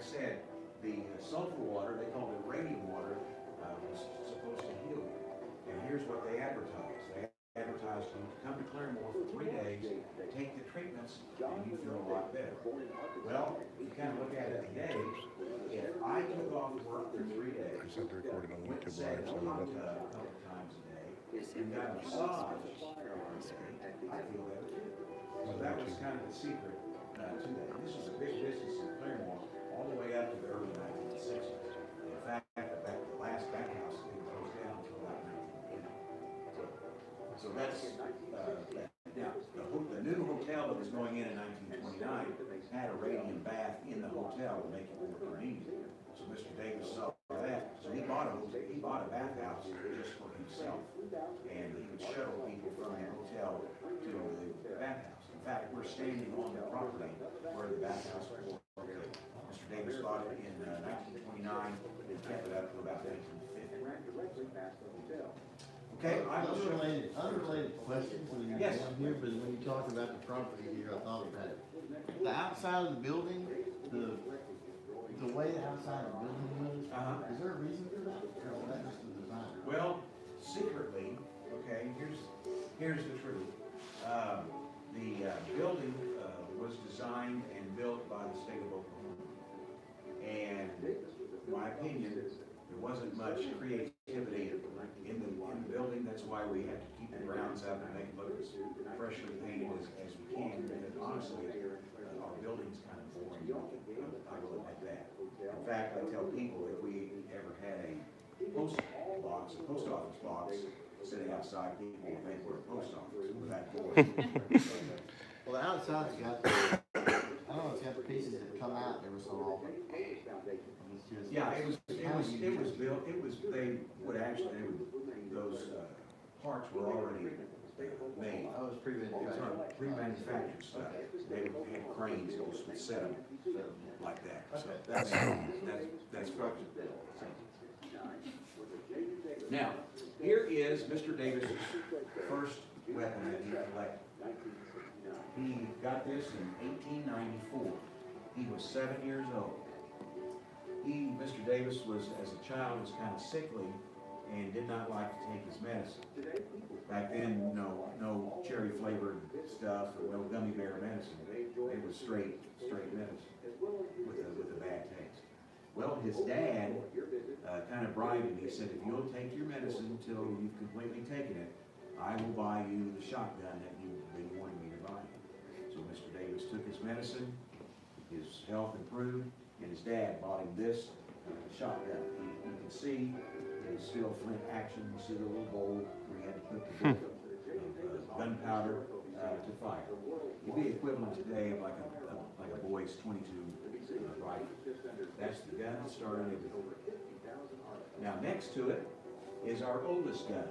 I said, the sulfur water, they called it radium water, was supposed to heal you. And here's what they advertised. They advertised you to come to Claremore for 3 days, take the treatments, and you feel a lot better. Well, you kind of look at it today, if I took off work for 3 days, went and sat in a hot tub a couple of times a day, and got a massage every day, I feel better too. So that was kind of the secret to that. This was a big business in Claremore all the way up to the early 1960s. In fact, the last back house didn't close down until about 1980. So that's, now, the new hotel that was going in 1929 had a radium bath in the hotel to make it more convenient. So Mr. Davis saw that, so he bought a bathhouse just for himself, and he would shuttle people from the hotel to the bathhouse. In fact, we're standing on the property where the bathhouse was located. Mr. Davis bought it in 1929 and kept it up to about 1950. Okay, I will show you. Unrelated questions when you Yes. down here, but when you talk about the property here, I thought about it. The outside of the building, the way the outside of the building was, is there a reason for that? Or is that just the design? Well, secretly, okay, here's the truth. The building was designed and built by the state of Oklahoma. And in my opinion, there wasn't much creativity in the building. That's why we had to keep the grounds up and make it look as freshly painted as we can. And honestly, our building's kind of boring. I will admit that. In fact, I tell people if we ever had a post office box sitting outside, people would think we're a post office with that board. Well, the outside's got I don't know, it's got the pieces that come out every so often. Yeah, it was built, those parts were already made. Oh, it's It was pre-manufactured. our pre-manufactured stuff. They would have cranes that would set them like that. So that's what. Now, here is Mr. Davis's first weapon that he collected. He got this in 1894. He was 7 years old. Mr. Davis as a child, was kind of sickly and did not like to take his medicine. Back then, no cherry flavored stuff or no gummy bear medicine. It was straight medicine with a bad taste. Well, his dad kind of bribed him. He said, if you'll take your medicine until you've completely taken it, I will buy you the shotgun that you've been wanting me to buy you. So Mr. Davis took his medicine, his health improved, and his dad bought him this shotgun. You can see it's still flint action. You see the little bowl where you had to put the gunpowder to fire. It'd be equivalent today of like a boy's .22 rifle. That's the gun that started everything. Now next to it is our oldest gun.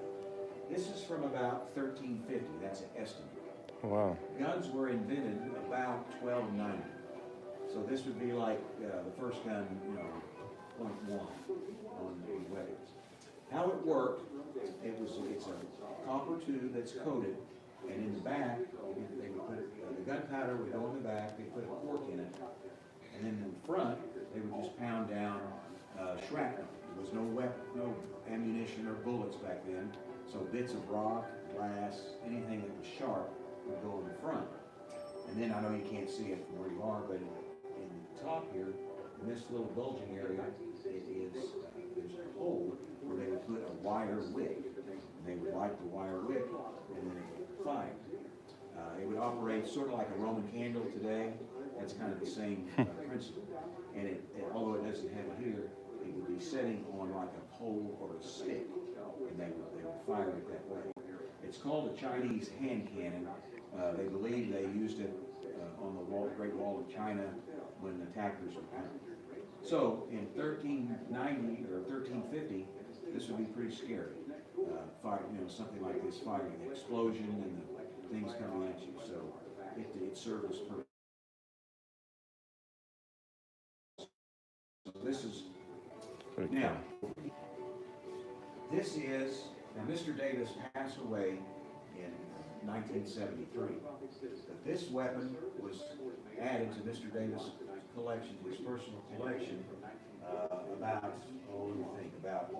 This is from about 1350. That's an estimate. Wow. Guns were invented about 1290. So this would be like the first gun, .1 on the weapons. How it worked, it's a copper tube that's coated, and in the back, they would put the gunpowder would go in the back, they put a cork in it, and then in the front, they would just pound down shrapnel. There was no ammunition or bullets back then, so bits of rock, glass, anything that was sharp would go in the front. And then I know you can't see it from where you are, but in the top here, in this little bulging area, there's a hole where they would put a wire wick. And they would light the wire wick, and then it would fire. It would operate sort of like a Roman candle today. That's kind of the same principle. And although it doesn't have it here, it would be setting on like a pole or a stick, and they would fire it that way. It's called a Chinese hand cannon. They believe they used it on the Great Wall of China when the attackers were coming. So in 1390 or 1350, this would be pretty scary. Something like this firing, the explosion and the things coming at you. So it served its purpose. So this is now. Mr. Davis passed away in 1973. But this weapon was added to Mr. Davis' collection, his personal collection, about, let me think, about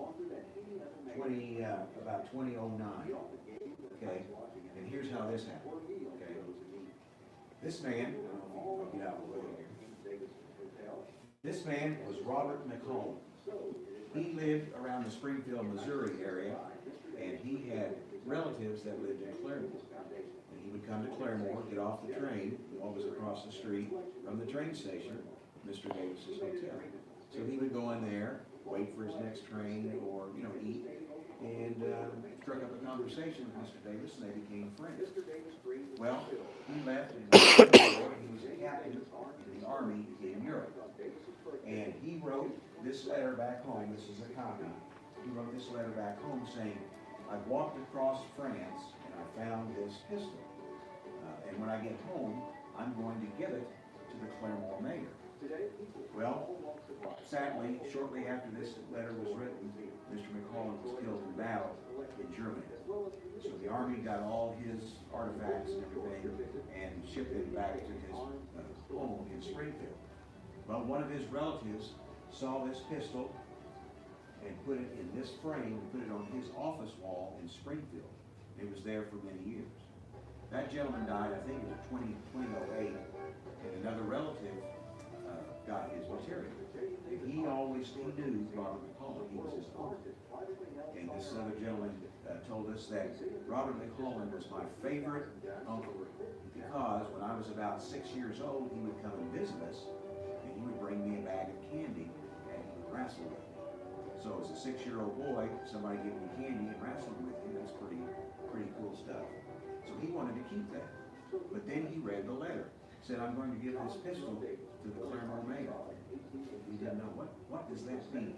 2009. Okay, and here's how this happened. Okay, this man, I'll get out of the way here. This man was Robert McCollum. He lived around the Springfield, Missouri area, and he had relatives that lived in Claremore. And he would come to Claremore, get off the train, what was across the street from the train station, Mr. Davis's hotel. So he would go in there, wait for his next train, or, eat, and struck up a conversation with Mr. Davis, and they became friends. Well, he left, and he was a captain in the Army in Europe. And he wrote this letter back home. This is a copy. He wrote this letter back home saying, I walked across France and I found this pistol. And when I get home, I'm going to give it to the Claremore mayor. Well, sadly, shortly after this letter was written, Mr. McCollum was killed in battle in Germany. So the Army got all his artifacts and everything and shipped it back to his home in Springfield. Well, one of his relatives saw this pistol and put it in this frame and put it on his office wall in Springfield. It was there for many years. That gentleman died, I think it was 2008, and another relative got his material. And he knew Robert McCollum, he was his uncle. And this other gentleman told us that Robert McCollum was my favorite uncle because when I was about 6 years old, he would come and visit us, and he would bring me a bag of candy, and he would wrestle with me. So as a 6-year-old boy, somebody giving me candy and wrestling with you, that's pretty cool stuff. So he wanted to keep that. But then he read the letter. Said, I'm going to give this pistol to the Claremore mayor. He didn't know, what does that mean?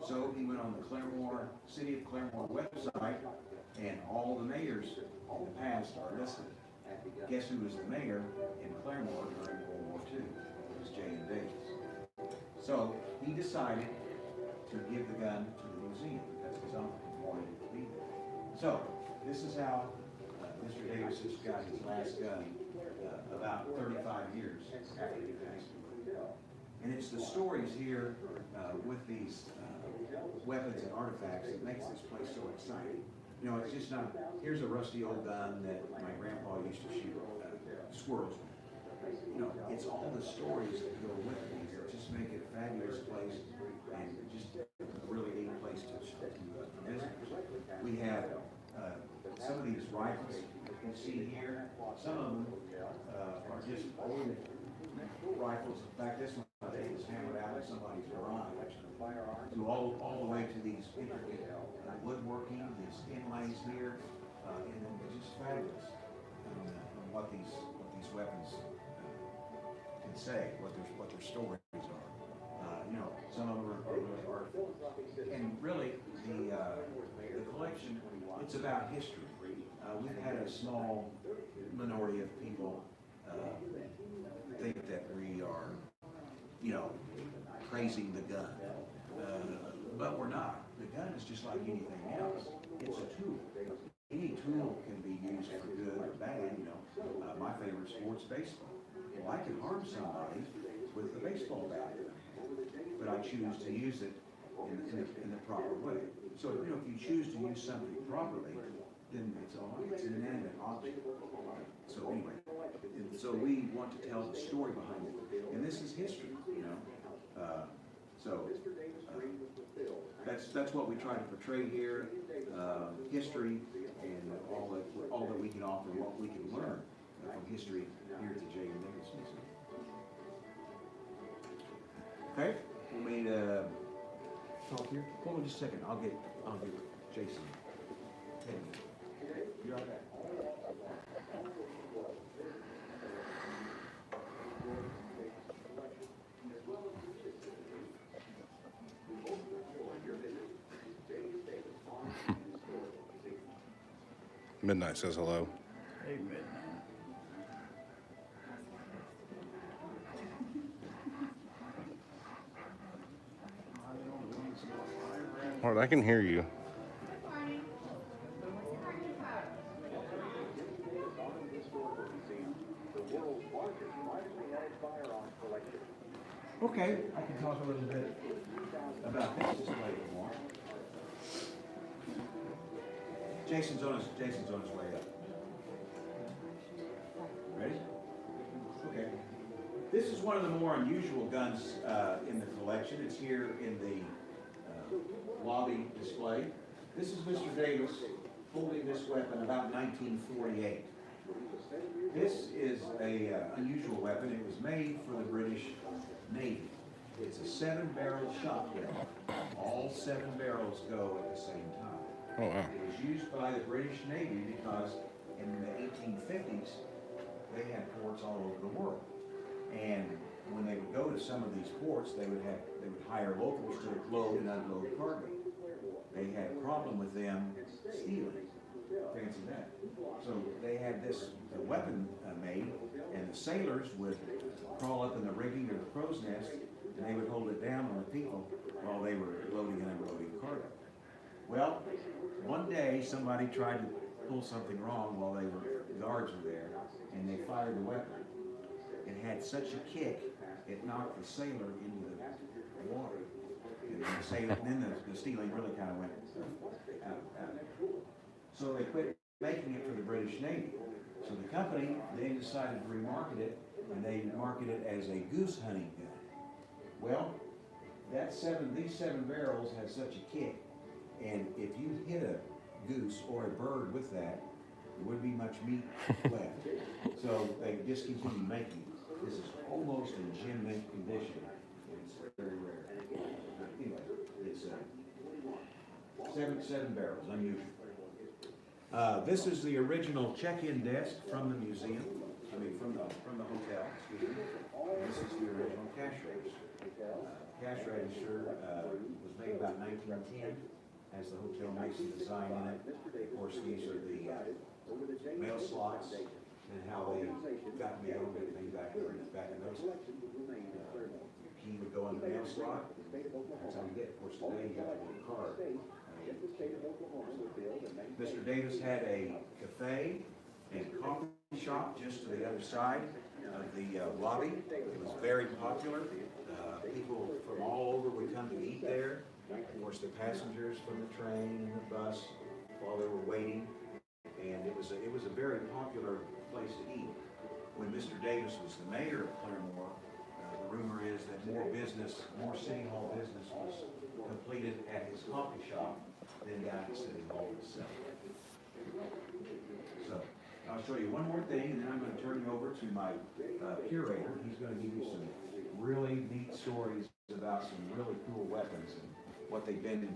So he went on the City of Claremore website, and all the mayors in the past are listed. Guess who was the mayor in Claremore during World War II? It was J.M. Davis. So he decided to give the gun to the museum because his uncle wanted it to be there. So this is how Mr. Davis has got his last gun about 35 years after he passed away. And it's the stories here with these weapons and artifacts that makes this place so exciting. It's just not, here's a rusty old gun that my grandpa used to shoot squirrels with. It's all the stories that go with these that just make it a fabulous place and just a really neat place to visit. We have some of these rifles you see here. Some of them are just old rifles. In fact, this one I think was hammered out of somebody's garage. To all the way to these intricate woodworking, these inlays here, and it's just fabulous on what these weapons can say, what their stories are. Some of them are really artful, and really the collection, it's about history. We've had a small minority of people think that we are, praising the gun, but we're not. The gun is just like anything else. It's a tool. Any tool can be used for good or bad. My favorite sport's baseball. Well, I can harm somebody with the baseball bat, but I choose to use it in the proper way. So, if you choose to use something properly, then it's all right. It's an inanimate object. So anyway, so we want to tell the story behind it, and this is history, that's what we try to portray here, history, and all that we can offer, what we can learn from history here at the J.M. Davis Museum. Okay, we made a talk here. Hold on just a second. I'll get Jason. You're right back. Midnight says hello. Hey, Midnight. All right, I can hear you. The world's largest privately held firearms collection. Okay, I can talk a little bit about this display a little more. Jason's on his way up. Ready? Okay. This is one of the more unusual guns in the collection. It's here in the lobby display. This is Mr. Davis holding this weapon about 1948. This is a unusual weapon. It was made for the British Navy. It's a 7-barrel shotgun. All 7 barrels go at the same time. Oh, wow. It was used by the British Navy because in the 1850s, they had ports all over the world. And when they would go to some of these ports, they would hire locals to load and unload cargo. They had a problem with them stealing. Fancy that. So they had this weapon made, and the sailors would crawl up in the rigging or the crow's nest, and they would hold it down on the people while they were loading and unloading cargo. Well, one day somebody tried to pull something wrong while the guards were there, and they fired the weapon. It had such a kick, it knocked the sailor into the water. And then the stealing really kind of went out. So they quit making it for the British Navy. So the company, they decided to remarket it, and they marketed it as a goose hunting gun. Well, these 7 barrels had such a kick, and if you hit a goose or a bird with that, there wouldn't be much meat left. So they just continued making it. This is almost in gem mint condition. It's very rare. Anyway, it's 7 barrels, unusual. This is the original check-in desk from the museum. From the hotel. Excuse me. And this is the original cash register. Cash register was made about 1910. Has the Hotel Mason design in it. Of course, these are the mail slots and how they got mail and everything back in those. Key would go in the mail slot. That's how you get it. Of course, today you got to get a card. Mr. Davis had a cafe and coffee shop just to the other side of the lobby. It was very popular. People from all over would come to eat there. Of course, the passengers from the train and the bus while they were waiting. And it was a very popular place to eat. When Mr. Davis was the mayor of Claremore, the rumor is that more City Hall business was completed at his coffee shop than down at City Hall itself. So, I'll show you one more thing, and then I'm going to turn you over to my curator. He's going to give you some really neat stories about some really cool weapons and what they've been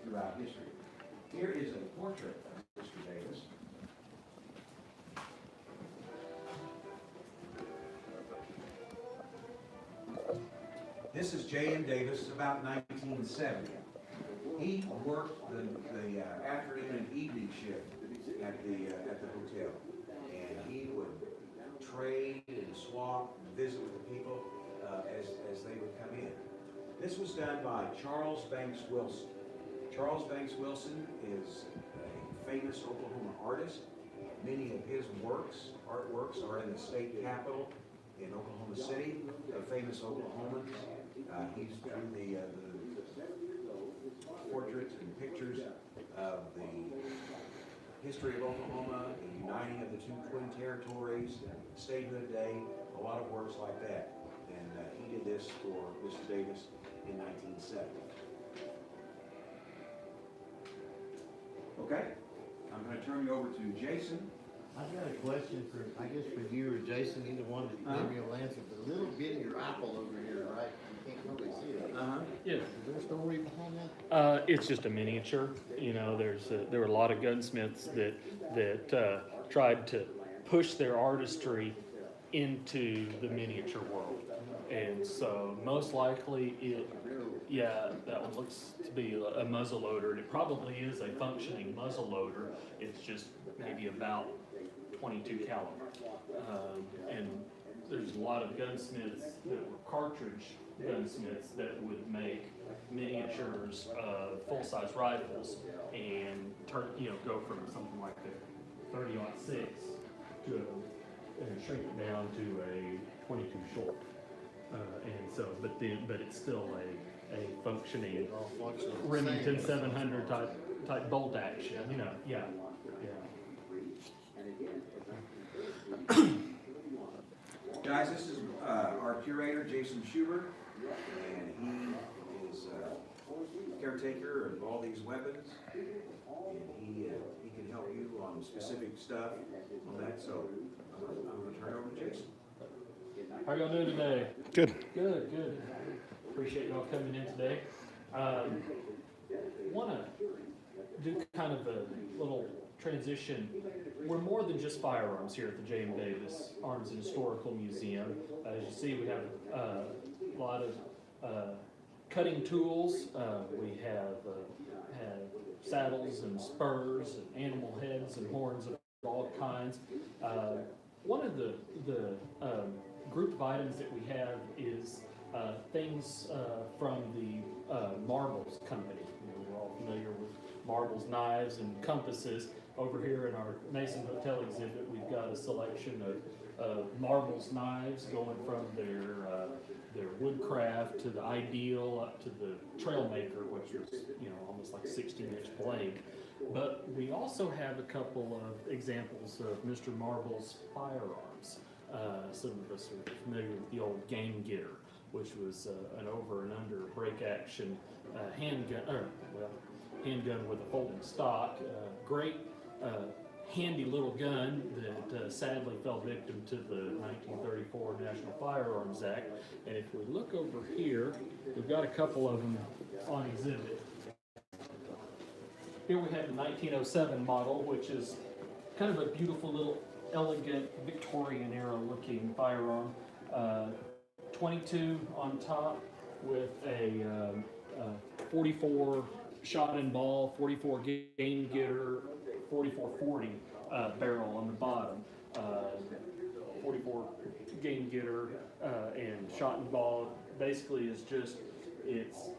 throughout history. Here is a portrait of Mr. Davis. This is J.M. Davis, about 1970. He worked the afternoon and evening shift at the hotel, and he would trade and swap and visit with the people as they would come in. This was done by Charles Banks Wilson. Charles Banks Wilson is a famous Oklahoma artist. Many of his artworks are in the state capitol in Oklahoma City, famous Oklahomans. He's drew the portraits and pictures of the history of Oklahoma, the uniting of the 2 twin territories, statehood day, a lot of works like that. And he did this for Mr. Davis in 1970. Okay, I'm going to turn you over to Jason. I've got a question for, I guess for you or Jason, either one that give me a answer. The little bitty rifle over here, right? You can't really see it. Yeah. Is there a story behind that? It's just a miniature. You know, there were a lot of gunsmiths that tried to push their artistry into the miniature world, and so most likely that one looks to be a muzzle loader, and it probably is a functioning muzzle loader. It's just maybe about 22 caliber, and there's a lot of gunsmiths that were cartridge gunsmiths that would make miniatures of full-size rifles and go from something like a 30-06 to and shrink it down to a 22 short. And so So, but it's still a functioning All functions the Remington same. 700 type bolt action, you know, yeah. Guys, this is our curator, Jason Schubert, and he is caretaker of all these weapons, and he can help you on specific stuff on that, so I'm gonna turn it over to Jason. How y'all doing today? Good. Good. Appreciate y'all coming in today. Want to do kind of a little transition. We're more than just firearms here at the J.M. Davis Arms and Historical Museum. As you see, we have a lot of cutting tools. We have saddles and spurs and animal heads and horns of all kinds. One of the group of items that we have is things from the Marbles Company. You know, we're all familiar with Marbles knives and compasses. Over here in our Mason Hotel exhibit, we've got a selection of Marbles knives going from their woodcraft to the Ideal up to the Trailmaker, which is, you know, almost like a 16-inch blade. But we also have a couple of examples of Mr. Marbles firearms. Some of us are familiar with the old Game Getter, which was an over and under break action handgun with a folding stock. Great handy little gun that sadly fell victim to the 1934 National Firearms Act. And if we look over here, we've got a couple of them on exhibit. Here we have the 1907 model, which is kind of a beautiful little elegant Victorian era looking firearm. 22 on top with a 44 shot and ball, 44 game getter, 4440 barrel on the bottom. 44 game getter and shot and ball basically is just, it's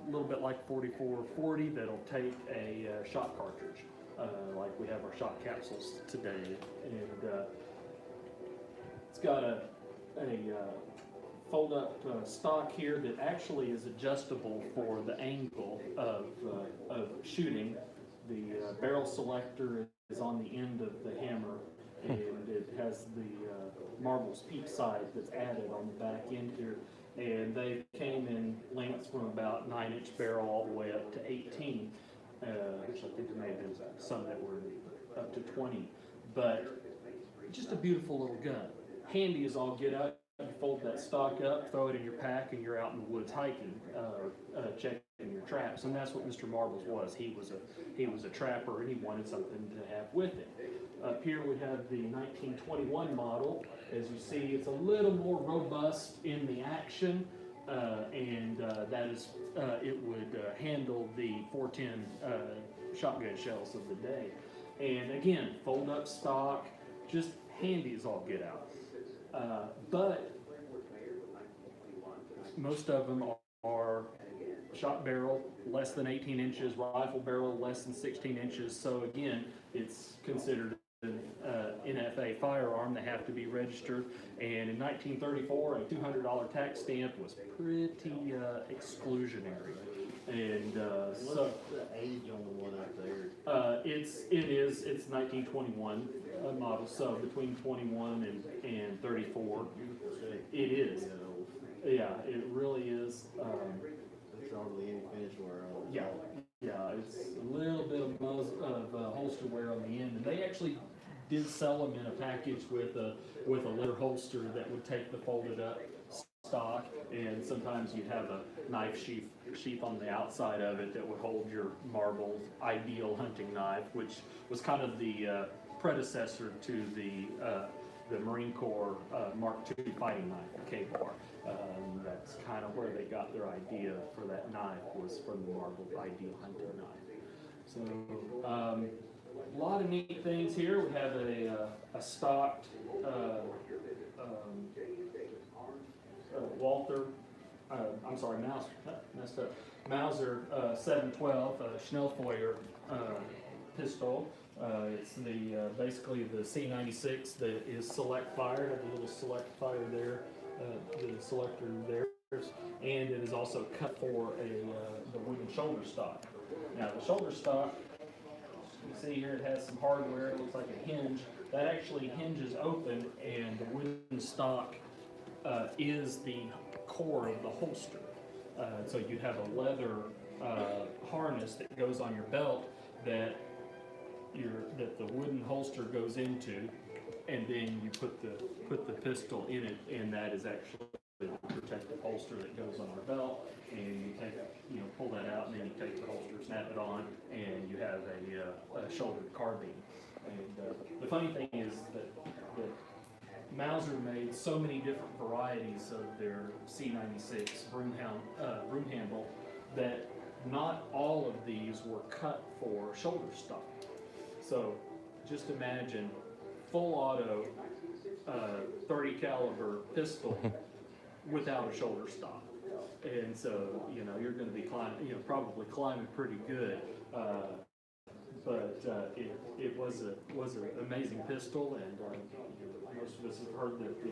a little bit like 4440 that'll take a shot cartridge, like we have our shot capsules today. And it's got a fold-up stock here that actually is adjustable for the angle of shooting. The barrel selector is on the end of the hammer, and it has the Marbles peep sight that's added on the back end here. And they came in lengths from about 9-inch barrel all the way up to 18, which I think there may have been some that were up to 20. But just a beautiful little gun. Handy as all get out. You fold that stock up, throw it in your pack, and you're out in the woods hiking, checking your traps. And that's what Mr. Marbles was. He was a trapper, and he wanted something to have with him. Up here we have the 1921 model. As you see, it's a little more robust in the action, and that is it would handle the 410 shotgun shells of the day. And again, fold up stock, just handy as all get out. But most of them are shot barrel less than 18 inches, rifle barrel less than 16 inches. So again, it's considered an NFA firearm. They have to be registered. And in 1934, a $200 tax stamp was pretty exclusionary. And What's the age on the one up there? it's 1921 model, so between 21 and 34. It is. Yeah, it really is. There's hardly any finish wear on it. Yeah, it's a little bit of holster wear on the end, and they actually did sell them in a package with a leather holster that would take the folded up stock, and sometimes you'd have a knife sheath on the outside of it that would hold your Marble Ideal hunting knife, which was kind of the predecessor to the Marine Corps Mark II fighting knife, the K-bar. That's kind of where they got their idea for that knife, was from the Marble Ideal hunting knife. So a lot of neat things here. We have a stocked Mauser 712 Schnellfeuer pistol. It's the basically the C96 that is select fire. Have a little select fire there. The selector there, and it is also cut for the wooden shoulder stock. Now the shoulder stock, you see here it has some hardware, it looks like a hinge. That actually hinges open, and the wooden stock is the core of the holster. So you have a leather harness that goes on your belt that the wooden holster goes into, and then you put the pistol in it, and that is actually the protective holster that goes on our belt. And you pull that out, and then you take the holster, snap it on, and you have a shouldered carbine. And the funny thing is that Mauser made so many different varieties of their C96 broom handle that not all of these were cut for shoulder stock. So just imagine full auto 30 caliber pistol without a shoulder stock. And so, you're going to be probably climbing pretty good. But it was an amazing pistol, and most of us have heard that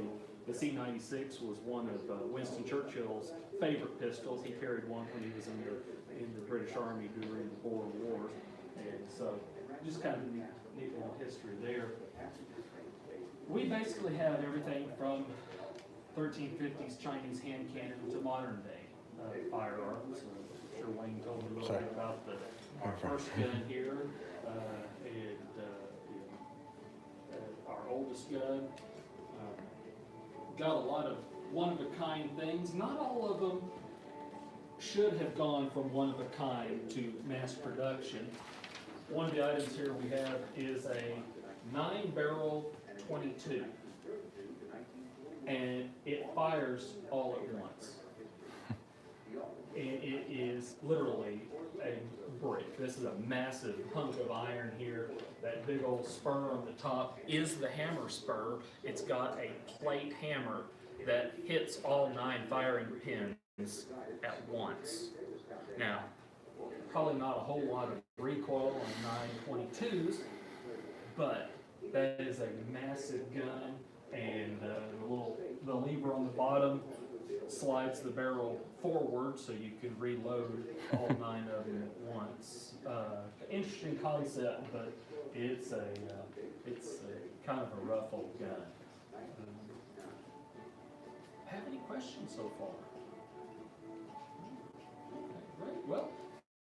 the C96 was one of Winston Churchill's favorite pistols. He carried one when he was in the British Army during the Boer War, and so just kind of neat little history there. We basically have everything from 1350s Chinese hand cannon to modern day firearms. I'm sure Wayne told me a little bit about our first gun here, and our oldest gun. Got a lot of one-of-a-kind things. Not all of them should have gone from one-of-a-kind to mass production. One of the items here we have is a 9-barrel 22, and it fires all at once. It is literally a brick. This is a massive hunk of iron here. That big old spur on the top is the hammer spur. It's got a plate hammer that hits all 9 firing pins at once. Now, probably not a whole lot of recoil on 922s, but that is a massive gun, and the lever on the bottom slides the barrel forward so you can reload all 9 of them at once. Interesting concept, but it's a kind of a rough old gun. Have any questions so far? Okay, great. Well,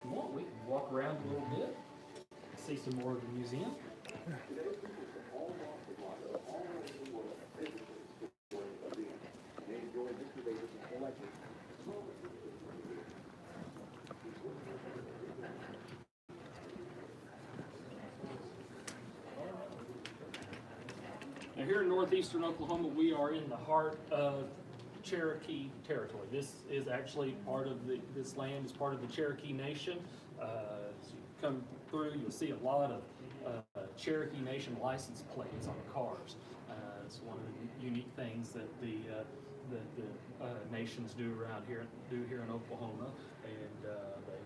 if you want, we can walk around a little bit, see some more of the museum. Now here in northeastern Oklahoma, we are in the heart of Cherokee territory. This is actually part of this land is part of the Cherokee Nation. As you come through, you'll see a lot of Cherokee Nation license plates on cars. It's one of the unique things that the nations do here in Oklahoma, and they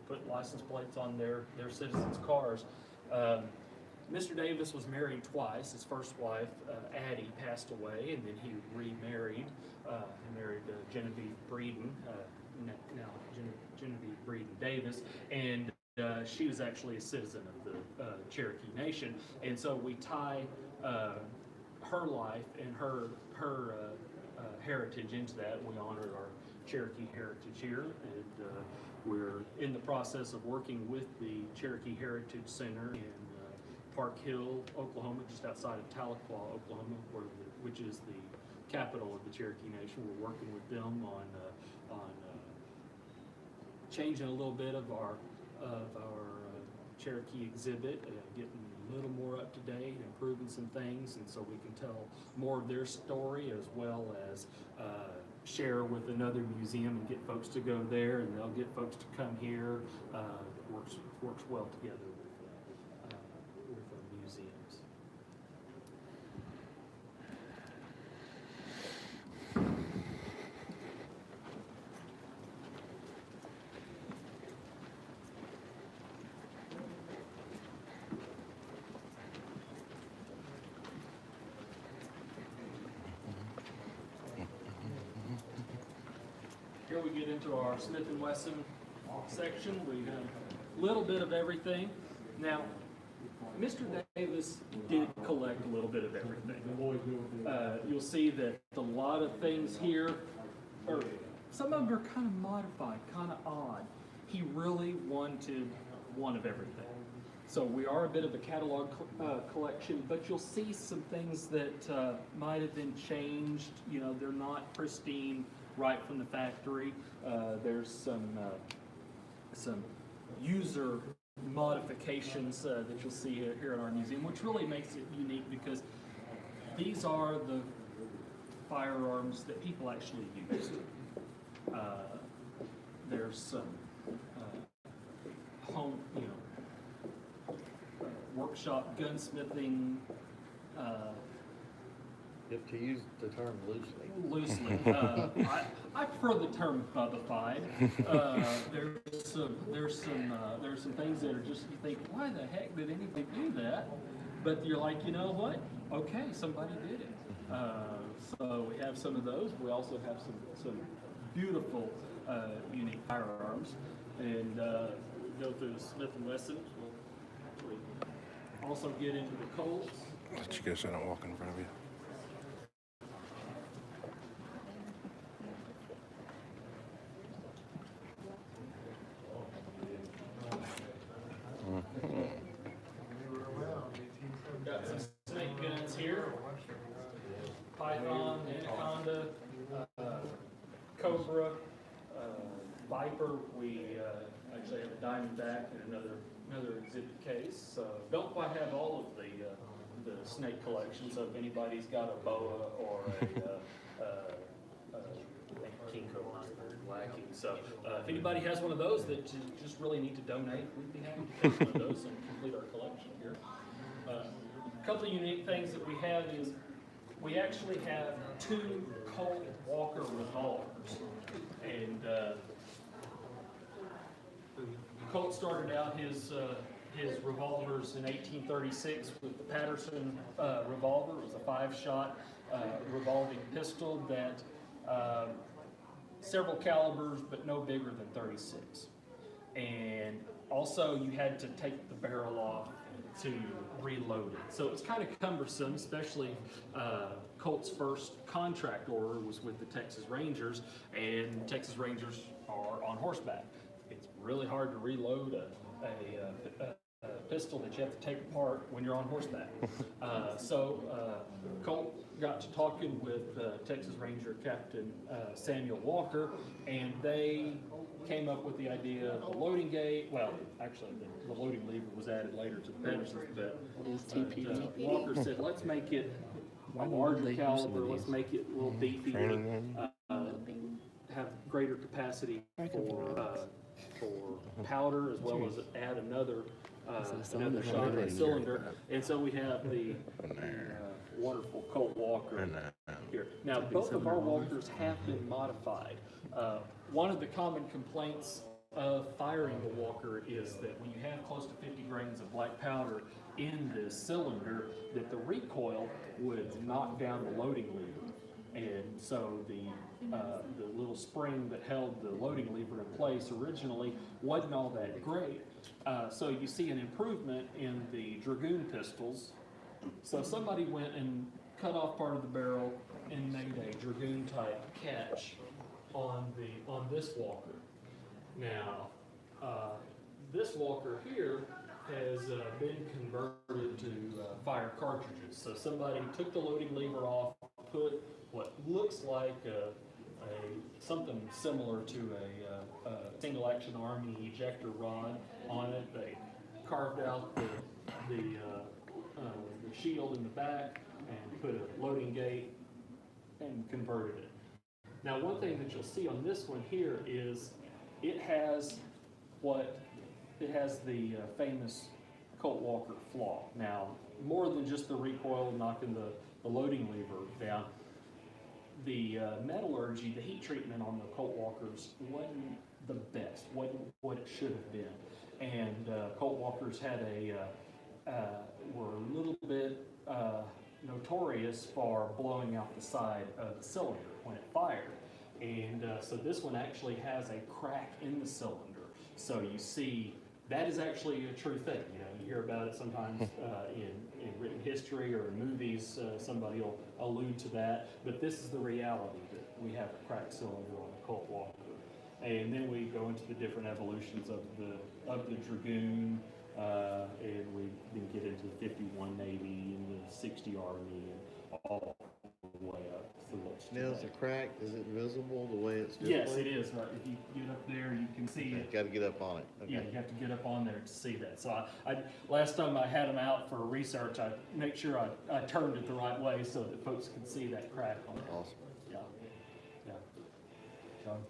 put license plates on their citizens' cars. Mr. Davis was married twice. His first wife, Addie, passed away, and then he remarried. He married Genevieve Breeden, now Genevieve Breeden Davis, and she was actually a citizen of the Cherokee Nation. And so we tie her life and her heritage into that. We honored our Cherokee heritage here, and we're in the process of working with the Cherokee Heritage Center in Park Hill, Oklahoma, just outside of Tahlequah, Oklahoma, which is the capital of the Cherokee Nation. We're working with them on changing a little bit of our Cherokee exhibit, getting a little more up to date, improving some things, and so we can tell more of their story, as well as share with another museum and get folks to go there, and they'll get folks to come here. Works well together with the museums. here we get into our Smith & Wesson section. We have a little bit of everything. Now, Mr. Davis did collect a little bit of everything. You'll see that a lot of things here, or some of them are kind of modified, kind of odd. He really wanted one of everything. So we are a bit of a catalog collection, but you'll see some things that might have been changed. You know, they're not pristine right from the factory. There's some user modifications that you'll see here in our museum, which really makes it unique because these are the firearms that people actually used. There's some home, workshop gunsmithing. If to use the term loosely. I prefer the term bubbified. There's some things that are just, you think, why the heck did anybody do that? But you're like, you know what? Okay, somebody did it. So we have some of those. We also have some beautiful, unique firearms, and go through Smith & Wesson. We'll also get into the Colts. Let you go so I don't walk in front of you. Got some snake guns here. Python, Anaconda, Cobra, Viper. We actually have a Diamondback and another exhibit case. So don't quite have all of the snake collection. So if anybody's got a boa or a king cobra, lacking. So if anybody has one of those that you just really need to donate, we'd be happy to take one of those and complete our collection here. A couple of unique things that we have is we actually have 2 Colt Walker revolvers, and Colt started out his revolvers in 1836 with the Patterson revolver. It was a 5-shot revolving pistol that several calibers, but no bigger than 36. And also, you had to take the barrel off to reload it. So it was kind of cumbersome, especially Colt's first contract order was with the Texas Rangers, and Texas Rangers are on horseback. It's really hard to reload a pistol that you have to take apart when you're on horseback. So Colt got to talking with Texas Ranger Captain Samuel Walker, and they came up with the idea of the loading gate. Well, actually, the loading lever was added later to the Pattersons, but Walker said, let's make it a larger caliber, let's make it a little beefier, have greater capacity for powder, as well as add another shotgun cylinder. And so we have the wonderful Colt Walker here. Now, both of our Walkers have been modified. One of the common complaints of firing the Walker is that when you have close to 50 grains of black powder in this cylinder, that the recoil would knock down the loading lever. And so the little spring that held the loading lever in place originally wasn't all that great. So you see an improvement in the Dragoon pistols. So somebody went and cut off part of the barrel and made a Dragoon type catch on this Walker. Now, this Walker here has been converted to fire cartridges. So somebody took the loading lever off, put what looks like something similar to a single action Army ejector rod on it. They carved out the shield in the back and put a loading gate and converted it. Now, one thing that you'll see on this one here is it has the famous Colt Walker flaw. Now, more than just the recoil knocking the loading lever down, the metallurgy, the heat treatment on the Colt Walkers wasn't the best, wasn't what it should have been. And Colt Walkers were a little bit notorious for blowing out the side of the cylinder when it fired. And so this one actually has a crack in the cylinder. So you see, that is actually a true thing. You know, you hear about it sometimes in written history or in movies. Somebody will allude to that. But this is the reality, that we have a cracked cylinder on a Colt Walker. And then we go into the different evolutions of the Dragoon, and we then get into the 51 Navy and the 60 Army and all the way up through what's Now, is today. the crack, is it visible the way it's Yes, displayed? it is. Right. If you get up there, you can see it. Gotta get up on it. Yeah, Okay. you have to get up on there to see that. So I last time I had them out for research, I make sure I turned it the right way so that folks could see that crack on it. Awesome. Yeah, yeah. John?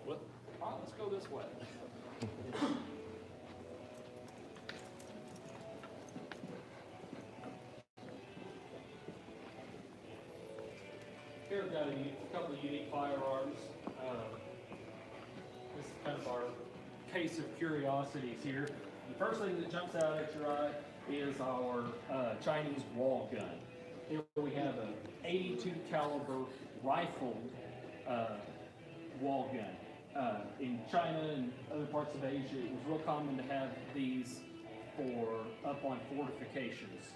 Well, all right, let's go this way. Here we've got a couple of unique firearms. This is kind of our case of curiosities here. The first thing that jumps out at your eye is our Chinese wall gun. Here we have an 82 caliber rifled wall gun. In China and other parts of Asia, it was real common to have these for up on fortifications.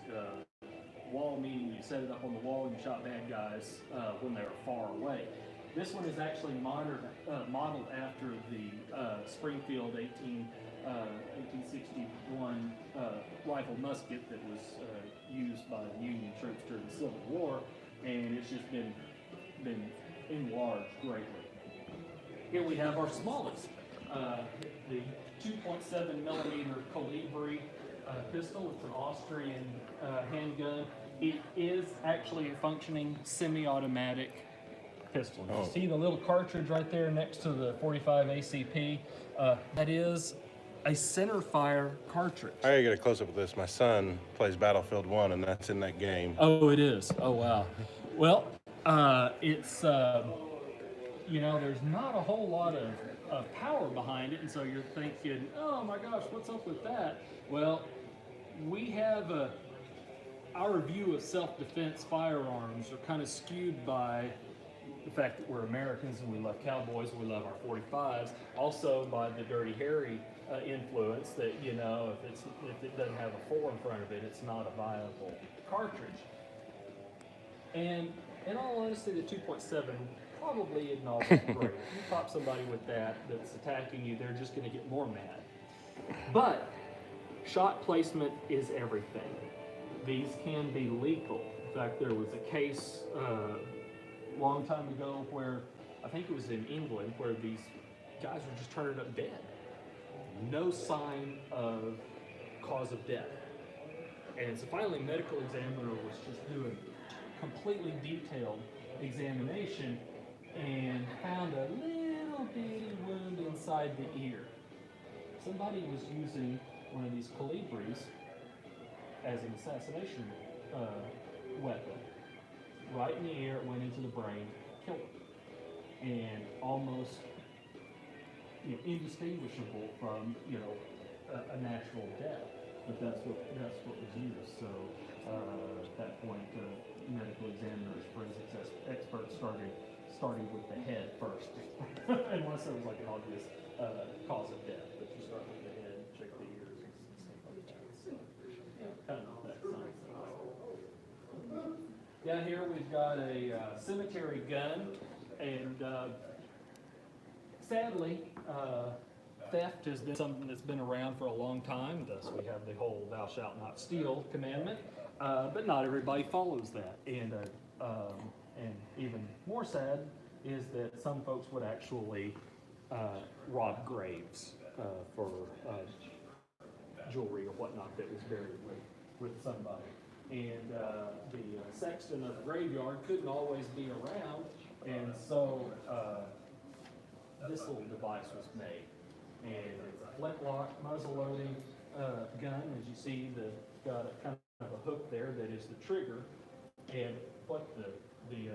Wall meaning you set it up on the wall and you shot bad guys when they were far away. This one is actually modeled after the Springfield 1861 rifle musket that was used by the Union troops during the Civil War, and it's just been enlarged greatly. Here we have our smallest, the 2.7 millimeter Colibri pistol. It's an Austrian handgun. It is actually a functioning semi-automatic pistol. You see the little cartridge right there next to the 45 ACP? That is a center fire cartridge. I gotta get a close up of this. My son plays Battlefield 1, and that's in that game. Oh, it is. Oh, wow. Well, it's, you know, there's not a whole lot of power behind it, and so you're thinking, oh my gosh, what's up with that? Well, we have our view of self-defense firearms are kind of skewed by the fact that we're Americans and we love cowboys and we love our 45s, also by the Dirty Harry influence that, you know, if it doesn't have a 4 in front of it, it's not a viable cartridge. And in all honesty, the 2.7 probably isn't all that great. If you pop somebody with that's attacking you, they're just going to get more mad. But shot placement is everything. These can be lethal. In fact, there was a case a long time ago where, I think it was in England, where these guys were just turning up dead. No sign of cause of death. And so finally, medical examiner was just doing completely detailed examination and found a little bitty wound inside the ear. Somebody was using one of these Colibris as an assassination weapon. Right in the ear, it went into the brain, killed him. And almost, you know, indistinguishable from, you know, a natural death. But that's what was used. So at that point, medical examiners, forensics experts started with the head first, unless there was like an obvious cause of death. But you start with the head, check the ears, and stuff like that. So, yeah, kind of that science. Down here we've got a cemetery gun, and sadly, theft has been something that's been around for a long time. Thus, we have the whole "Thou shalt not steal" commandment. But not everybody follows that, and even more sad is that some folks would actually rob graves for jewelry or whatnot that was buried with somebody. And the sexton of the graveyard couldn't always be around, and so this little device was made. And it's a flintlock muzzle loading gun. As you see, got a kind of a hook there that is the trigger. And what the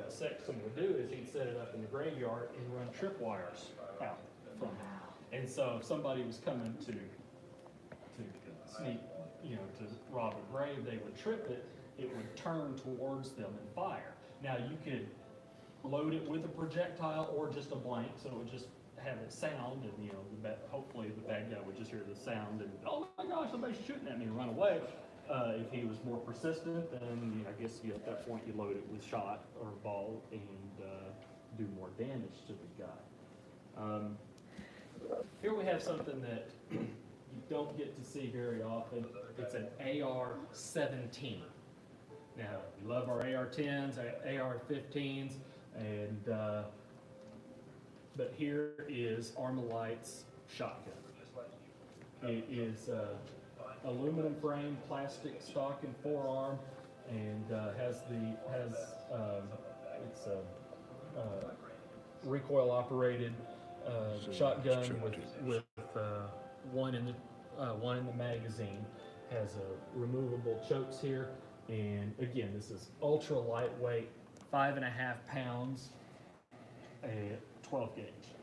sexton would do is he'd set it up in the graveyard and run tripwires out from it. And so if somebody was coming to sneak, you know, to rob a grave, they would trip it, it would turn towards them and fire. Now, you could load it with a projectile or just a blank, so it would just have a sound, and you know, hopefully the bad guy would just hear the sound and, oh my gosh, somebody's shooting at me, and run away. If he was more persistent, then I guess at that point you load it with shot or ball and do more damage to the guy. Here we have something that you don't get to see very often. It's an AR-17. Now, we love our AR-10s, AR-15s, and but here is Armalite's shotgun. It is aluminum frame, plastic stock and forearm, and it's a recoil operated shotgun with one in the magazine. Has a removable chokes here, and again, this is ultra lightweight, 5.5 pounds, a 12 gauge.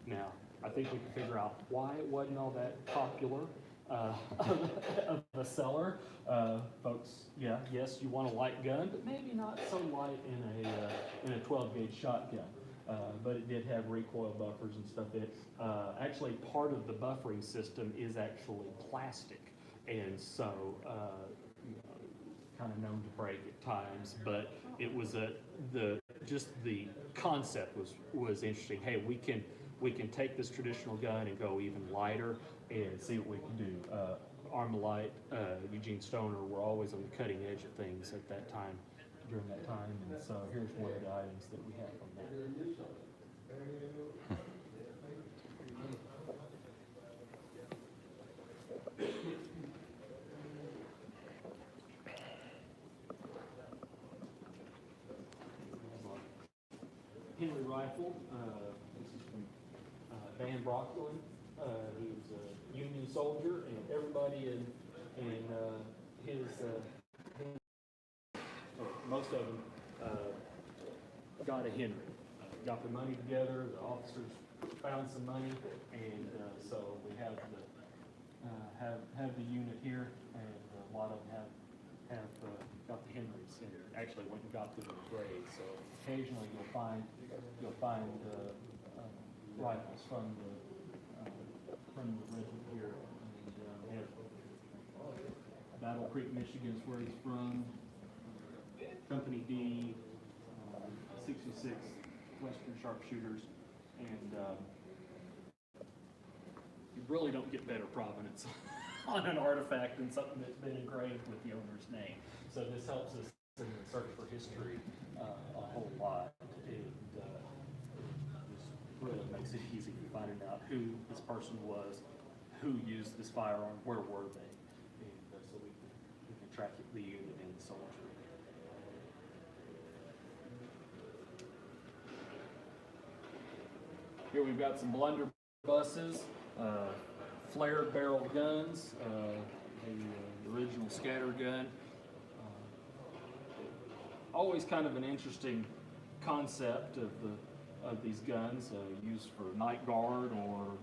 Now, I think we can figure out why it wasn't all that popular of a seller. Folks, yes, you want a light gun, but maybe not so light in a 12 gauge shotgun. But it did have recoil buffers and stuff. Actually, part of the buffering system is actually plastic, and so kind of known to break at times. But it was just the concept was interesting. Hey, we can take this traditional gun and go even lighter and see what we can do. Armalite, Eugene Stoner were always on the cutting edge of things at that time, during that time, and so here's one of the items that we have from that. Henry rifle, this is from Van Brocklin. He was a Union soldier, and everybody in most of them got a Henry. Got the money together, the officers found some money, and so we have the unit here, and a lot of them have got the Henrys, and actually went and got them in grades. So occasionally you'll find rifles from the regiment here. And we have Battle Creek, Michigan is where he's from. Company D, 66 Western Sharpshooters, and you really don't get better provenance on an artifact than something that's been engraved with the owner's name. So this helps us in the search for history a whole lot. It really makes it easy for finding out who this person was, who used this firearm, where were they, and so we can track the unit and the soldier. Here we've got some blunderbusses, flared barrel guns, the original scatter gun. Always kind of an interesting concept of these guns, used for night guard or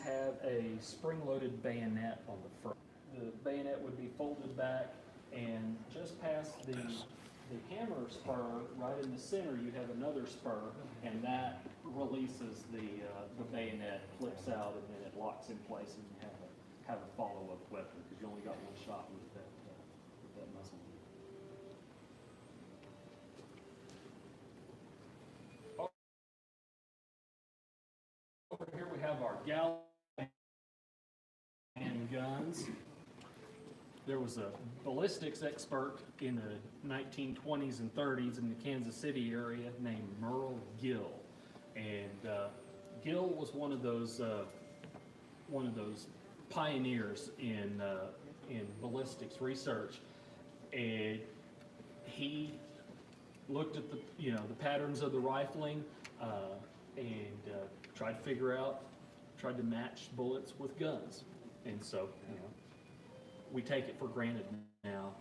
have a spring-loaded bayonet on the front. The bayonet would be folded back, and just past the hammer spur, right in the center, you have another spur, and that releases the bayonet, flips out, and then it locks in place, and you have a follow-up weapon, because you only got one shot with that muzzle. Over here we have our Gallium guns. There was a ballistics expert in the 1920s and 30s in the Kansas City area named Merle Gill, and Gill was one of those pioneers in ballistics research, and he looked at the patterns of the rifling and tried to match bullets with guns, and so we take it for granted now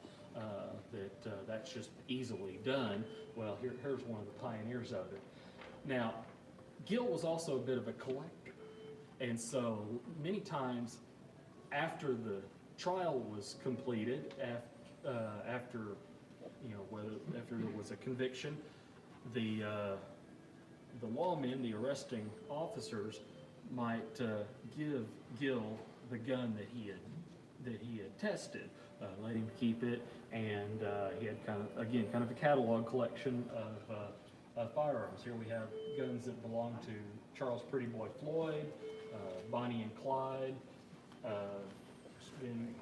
that that's just easily done. Well, here's one of the pioneers of it. Now, Gill was also a bit of a collector, and so many times after the trial was completed after, after there was a conviction, the lawmen, the arresting officers, might give Gil the gun that he had tested, let him keep it, and he had kind of a catalog collection of firearms. Here we have guns that belong to Charles Pretty Boy Floyd, Bonnie and Clyde. There's been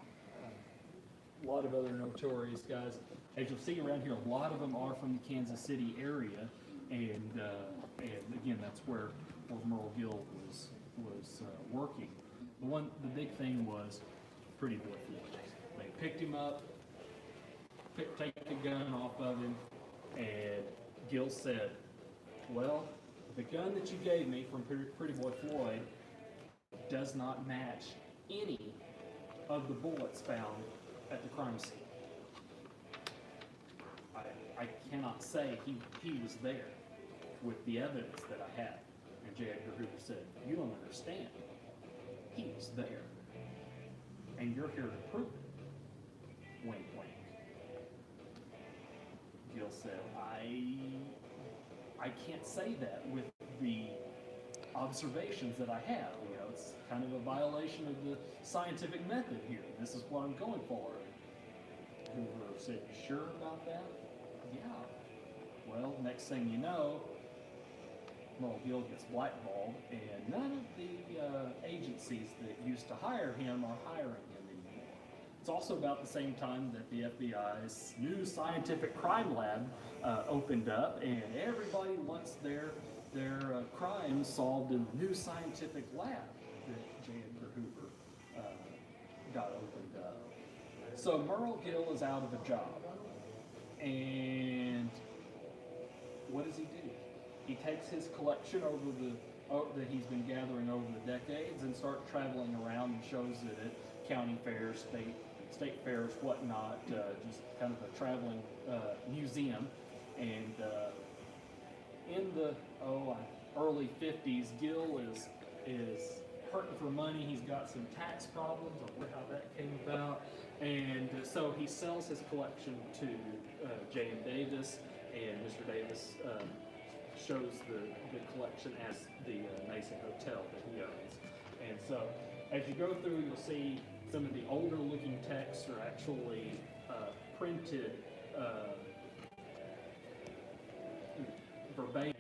a lot of other notorious guys. As you'll see around here, a lot of them are from the Kansas City area, and again, that's where Merle Gill was working. The big thing was Pretty Boy Floyd. They picked him up, take the gun off of him, and Gill said, "Well, the gun that you gave me from Pretty Boy Floyd does not match any of the bullets found at the crime scene. I cannot say he was there with the evidence that I have." And J. Edgar Hoover said, "You don't understand. He was there. And you're here to prove it." Wink, wink. Gill said, I can't say that with the observations that I have. It's kind of a violation of the scientific method here. This is what I'm going for. Hoover said, "You sure about that?" "Yeah." Well, next thing you know, Merle Gill gets blackballed, and none of the agencies that used to hire him are hiring him anymore. It's also about the same time that the FBI's new scientific crime lab opened up, and everybody wants their crimes solved in the new scientific lab that J. Edgar Hoover got opened up. So Merle Gill is out of a job, and what does he do? He takes his collection that he's been gathering over the decades and starts traveling around and shows it at county fairs, state fairs, whatnot, just kind of a traveling museum. And in the early 50s, Gill is hurting for money. He's got some tax problems. I wonder how that came about. And so he sells his collection to J.M. Davis, and Mr. Davis shows the collection as the Mason Hotel that he owns. And so as you go through, you'll see some of the older looking texts are actually printed verbatim.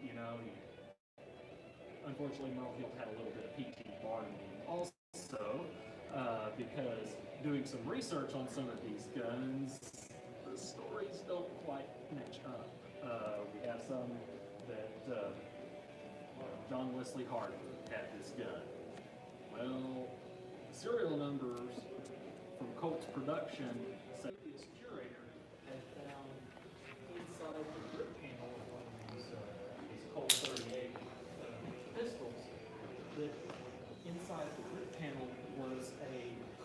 And, unfortunately, Merle Gill had a little bit of P.T. Barnum also, because doing some research on some of these guns, the stories don't quite match up. We have some that John Wesley Harding had this gun. Well, the serial numbers from Colt's production say this curator had found inside the grip panel of one of these Colt 38 pistols that inside the grip panel was a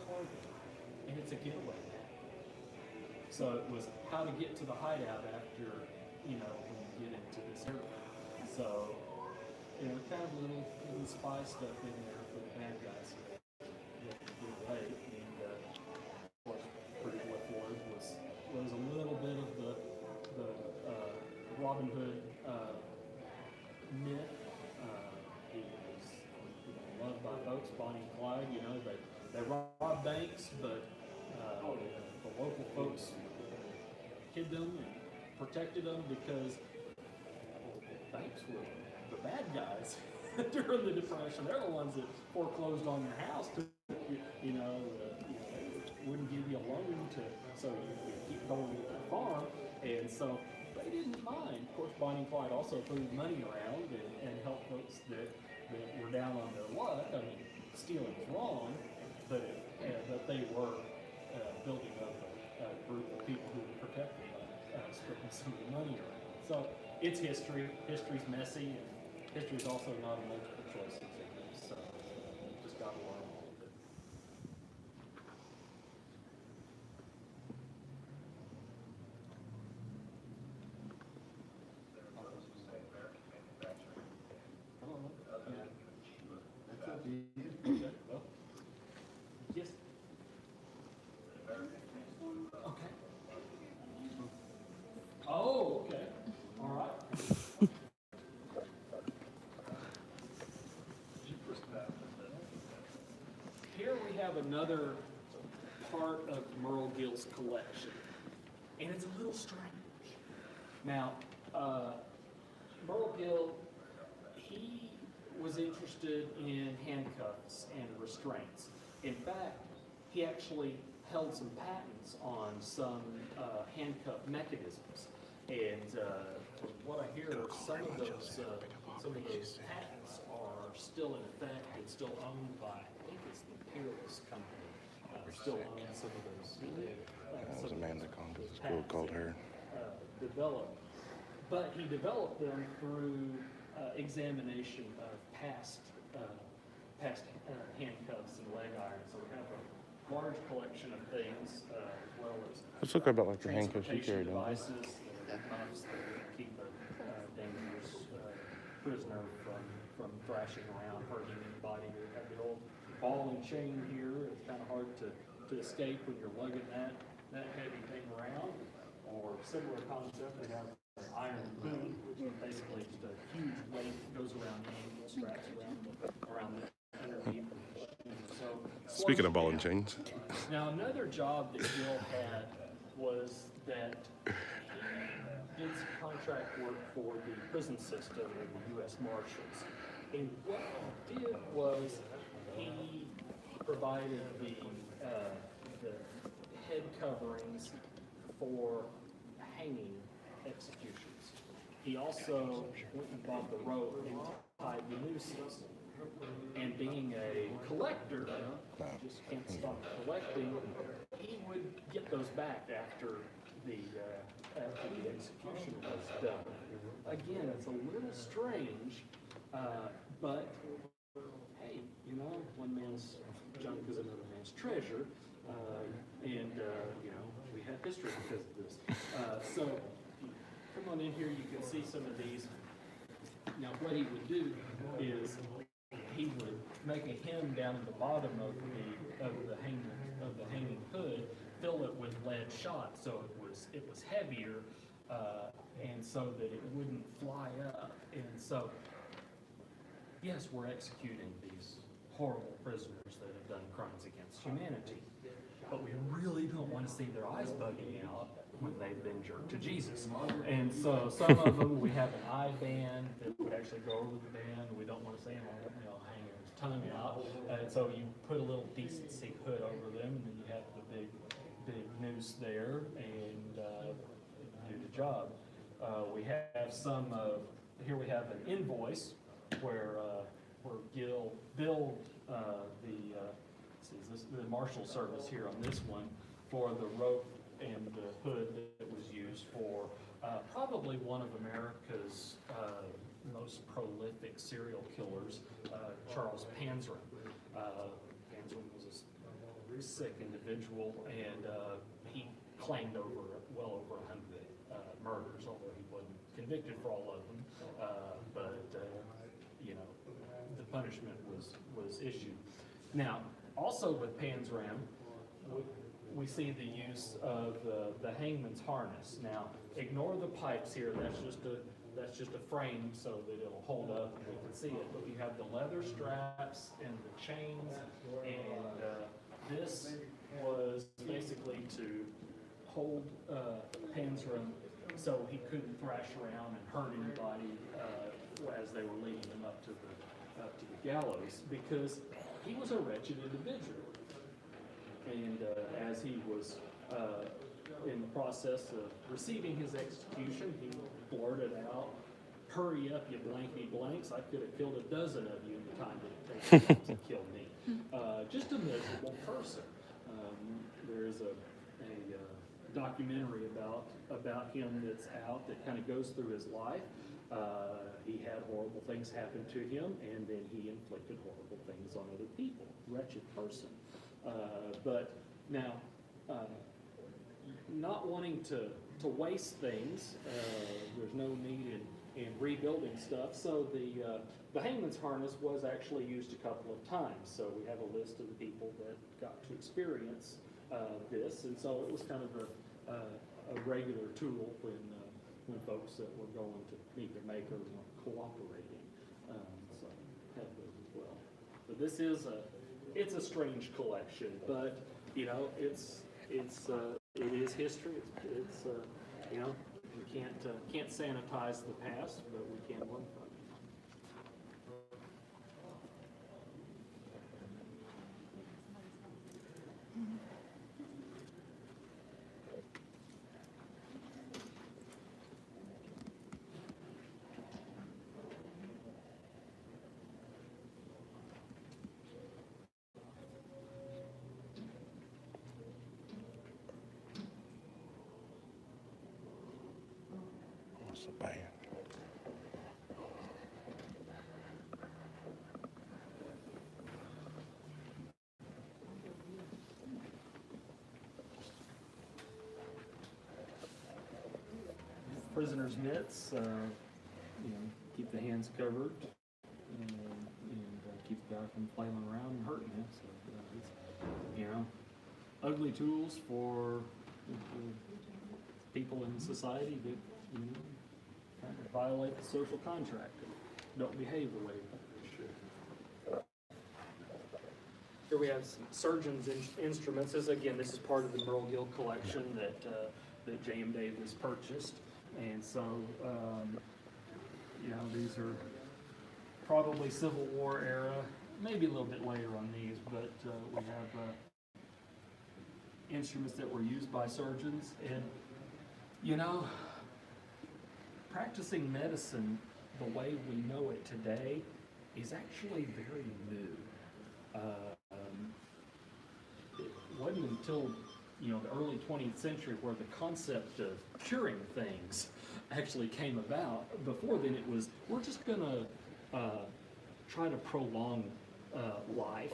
carbon, and it's a getaway map. So it was how to get to the hideout after, when you get into this area. So, kind of little spy stuff in there for the bad guys. And of course, Pretty Boy Floyd was a little bit of the Robin Hood myth. He was loved by folks. Bonnie and Clyde, they robbed banks, but the local folks hid them and protected them because banks were the bad guys during the Depression. They're the ones that foreclosed on your house to, wouldn't give you a loan so you could keep going with the farm, and so they didn't mind. Of course, Bonnie and Clyde also threw money around and helped folks that were down on their luck. I mean, stealing's wrong, but they were building up a group of people who were protected by splitting some of the money around. So it's history. History's messy, and history's also not a multiple choice exam. So just got to learn all of it. I don't know. Yeah. That's up to you. Well, yes, Okay. Oh, okay. All right. Here we have another part of Merle Gill's collection, and it's a little strange. Now, Merle Gill, he was interested in handcuffs and restraints. In fact, he actually held some patents on some handcuff mechanisms. And from what I hear, some of those patents are still in effect and still owned by, I think it's the Peerless Company, still owns some of those. That was Amanda Conga's school patents called that, her. Developed. But he developed them through examination of past handcuffs and leg irons. So we have a large collection of things, as well as Let's look about like the handcuffs you transportation carried on. devices, cuffs that keep a dangerous prisoner from thrashing around, hurting anybody. We have the old ball and chain here. It's kind of hard to escape when you're lugging that heavy thing around. Or similar concept, we have an iron boot, which is basically just a huge weight that goes around the ankle, straps around the underneath. So, Speaking of ball and chains. now, another job that Gill had was that he did some contract work for the prison system and the U.S. Marshals. And what he did was he provided the head coverings for hanging executions. He also went and bought the rope and tied the nooses. And being a collector, just can't stop collecting, he would get those back after the execution was done. Again, it's a little strange, but hey, you know, one man's junk is another man's treasure, and you know, we have history because of this. So, come on in here, you can see some of these. Now, what he would do is he would make a hem down at the bottom of the hanging hood, fill it with lead shot, so it was heavier, and so that it wouldn't fly up. And so, yes, we're executing these horrible prisoners that have done crimes against humanity, but we really don't want to see their eyes bugging out when they've been jerked to Jesus. And so some of them, we have an eye band that would actually go over the band. We don't want to see him, you know, hanging his tongue out. And so you put a little decency hood over them, and then you have the big noose there, and do the job. We have some here we have an invoice where Gill billed the marshal service here on this one for the rope and the hood that was used for probably one of America's most prolific serial killers, Charles Panzram. Panzram was a sick individual, and he claimed well over 100 murders, although he wasn't convicted for all of them. But you know, the punishment was issued. Now, also with Panzram, we see the use of the hangman's harness. Now, ignore the pipes here. That's just a frame so that it'll hold up and we can see it. But you have the leather straps and the chains, and this was basically to hold Panzram so he couldn't thrash around and hurt anybody as they were leading him up to the gallows, because he was a wretched individual. And as he was in the process of receiving his execution, he blurted out, "Hurry up, you blankety blanks. I could have killed a dozen of you in the time that it takes to kill me." Just a miserable person. There is a documentary about him that's out that kind of goes through his life. He had horrible things happen to him, and then he inflicted horrible things on other people. Wretched person. But now, not wanting to waste things, there's no need in rebuilding stuff. So the hangman's harness was actually used a couple of times. So we have a list of the people that got to experience this, and so it was kind of a regular tool when folks that were going to meet their maker were cooperating. So had those as well. But this is it's a strange collection, but you know, it is history. It's you know, we can't sanitize the past, but we can learn from it. What's the band? Prisoner's mitts, you know, keep the hands covered and keep the guy from flailing around and hurting you. So, it's, you know, ugly tools for people in society that, you know, kind of violate the social contract and don't behave the way they should. Here we have some surgeon's instruments. This is part of the Merle Gill collection that J.M. Davis purchased. And so, you know, these are probably Civil War era, maybe a little bit later on these, but we have instruments that were used by surgeons. And, you know, practicing medicine the way we know it today is actually very new. It wasn't until, you know, the early 20th century where the concept of curing things actually came about. Before then it was, we're just gonna try to prolong life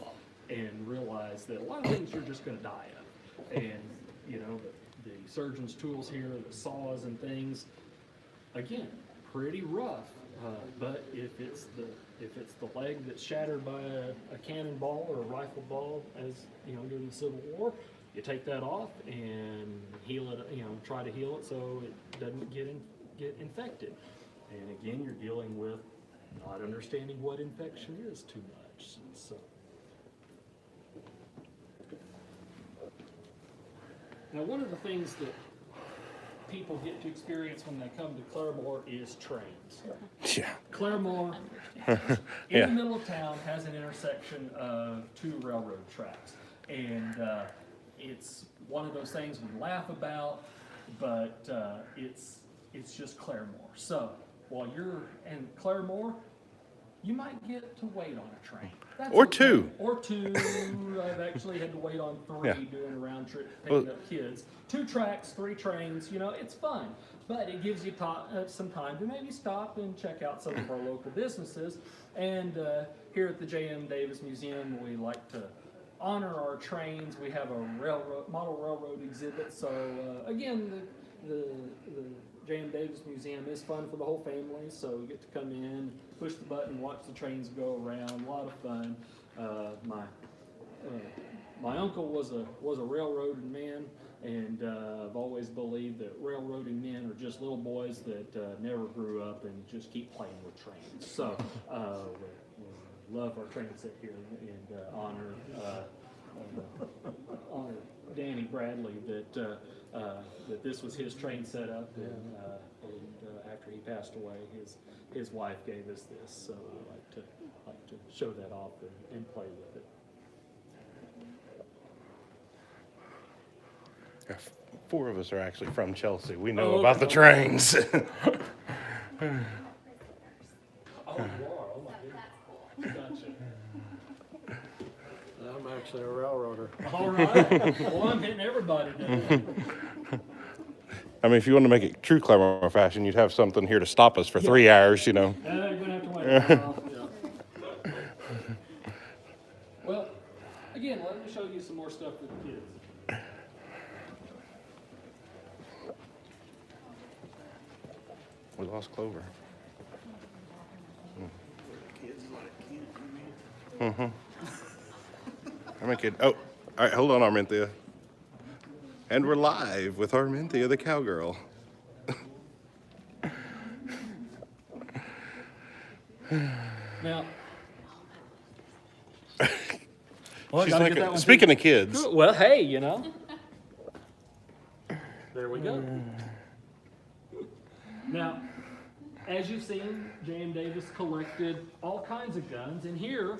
and realize that a lot of things you're just gonna die of. And, you know, the surgeon's tools here, the saws and things, again, pretty rough. But if it's the leg that's shattered by a cannonball or a rifle ball, as you know, during the Civil War, you take that off and heal it. You know, try to heal it so it doesn't get infected. And again, you're dealing with not understanding what infection is too much. So. Now, one of the things that people get to experience when they come to Claremore is trains. Yeah. Claremore, in the middle of town, has an intersection of two railroad tracks. And it's one of those things we laugh about, but it's just Claremore. So while you're in Claremore, you might get to wait on a train. That's Or okay. two. Or two. I've actually had to wait on three doing a round trip, Well, picking up kids. 2 tracks, 3 trains, you know, it's fun. But it gives you some time to maybe stop and check out some of our local businesses. And here at the J.M. Davis Museum, we like to honor our trains. We have a model railroad exhibit. So again, the J.M. Davis Museum is fun for the whole family. So we get to come in, push the button, watch the trains go around. A lot of fun. My uncle was a railroading man, and I've always believed that railroading men are just little boys that never grew up and just keep playing with trains. So we love our train set here and honor Danny Bradley that this was his train setup, and after he passed away, his wife gave us this. So I like to show that off and play with it. Yeah, 4 of us are actually from Chelsea. We know Oh, about okay. the trains. Oh, you are? Oh, my goodness. Gotcha. I'm actually a railroader. All right. Well, I'm hitting everybody today. I mean, if you want to make it true Claremore fashion, you'd have something here to stop us for 3 hours, you know. You're going to have to wait a while. Yeah. Well, again, let me show you some more stuff for the kids. We lost Clover. Kids like you, Mm-hmm. I'm a kid. Oh, all right, hold on, Arminthia. And we're live with Arminthia the cowgirl. Now, She's like, speaking of kids. Cool. Well, hey, you know. There we go. Now, as you've seen, J.M. Davis collected all kinds of guns, and here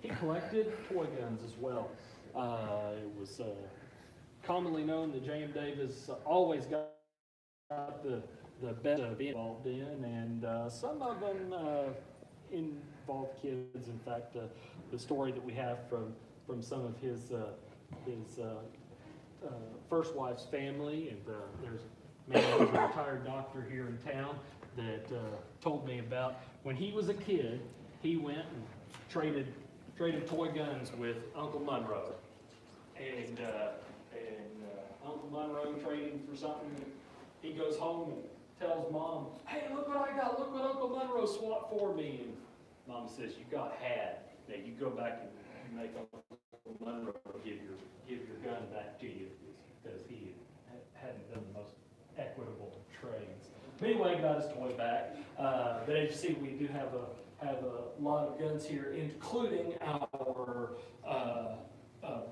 he collected toy guns as well. It was commonly known that J.M. Davis always got the best of being involved in, and some of them involved kids. In fact, the story that we have from some of his first wife's family, and there's a man who's a retired doctor here in town that told me about when he was a kid, he went and traded toy guns with Uncle Monroe, and Uncle Monroe traded for something. He goes home and tells Mom, "Hey, look what I got! Look what Uncle Monroe swapped for me!" And Mom says, "You got had. Now you go back and you make Uncle Monroe give your gun back to you," because he hadn't done the most equitable trades. But anyway, got his toy back. But as you see, we do have a lot of guns here, including our